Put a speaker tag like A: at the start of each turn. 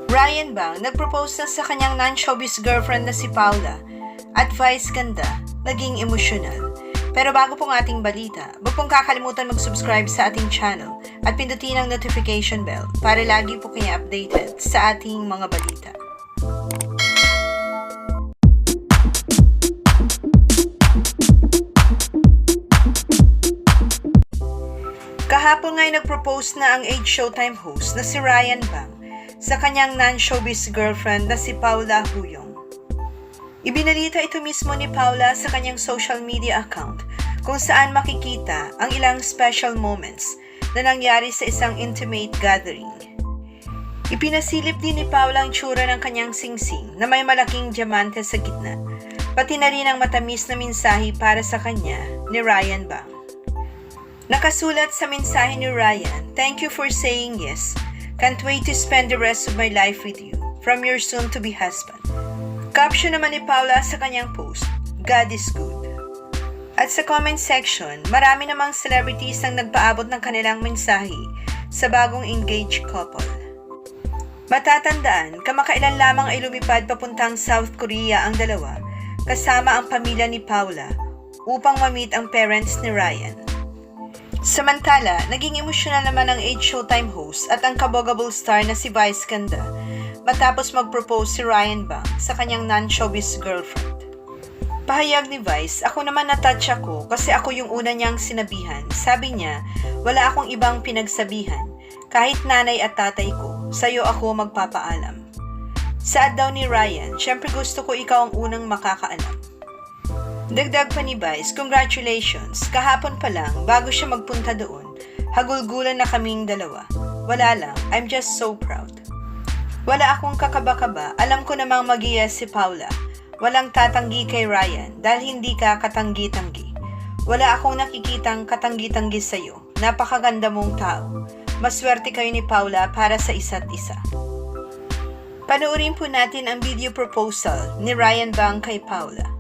A: Ryan Bang nagpropose na sa kanyang non-showbiz girlfriend na si Paula at vice ganda, naging emosyonal. Pero bago pong ating balita, huwag pong kakalimutan mag-subscribe sa ating channel at pindutin ang notification bell para lagi po kayo updated sa ating mga balita. Kahapon nga'y nag-propose na ang age Showtime host na si Ryan Bang sa kanyang non-showbiz girlfriend na si Paula Huyong. Ibinalita ito mismo ni Paula sa kanyang social media account kung saan makikita ang ilang special moments na nangyari sa isang intimate gathering. Ipinasilip din ni Paula ang tsura ng kanyang singsing na may malaking diamante sa gitna, pati na rin ang matamis na mensahe para sa kanya ni Ryan Bang. Nakasulat sa mensahe ni Ryan, "Thank you for saying yes. Can't wait to spend the rest of my life with you. From your soon-to-be husband." Caption naman ni Paula sa kanyang post, "God is good." At sa comment section, marami namang celebrities ang nagpaabot ng kanilang mensahe sa bagong engaged couple. Matatandaan, kamakailan lamang ay lumipad papuntang South Korea ang dalawa, kasama ang pamilya ni Paula, upang ma-meet ang parents ni Ryan. Samantala, naging emosyonal naman ang age Showtime host at ang kabogable star na si Vice Ganda matapos mag-propose si Ryan Bang sa kanyang non-showbiz girlfriend. Pahayag ni Vice, "Ako naman na-touch ako kasi ako yung una niyang sinabihan. Sabi niya, wala akong ibang pinagsabihan. Kahit nanay at tatay ko, sa'yo ako magpapaalam." Saad daw ni Ryan, "Syempre gusto ko ikaw ang unang makakaalam." Dagdag pa ni Vice, "Congratulations, kahapon pa lang bago siya magpunta doon, hagulgulan na kaming dalawa. Wala lang, I'm just so proud. Wala akong kakaba-kaba, alam ko namang mag-yes si Paula. Walang tatanggi kay Ryan dahil hindi ka katanggi-tanggi. Wala akong nakikitang katanggi-tanggi sa'yo, napakaganda mong tao. Maswerte kayo ni Paula para sa isa't isa." Panoorin po natin ang video proposal ni Ryan Bang kay Paula.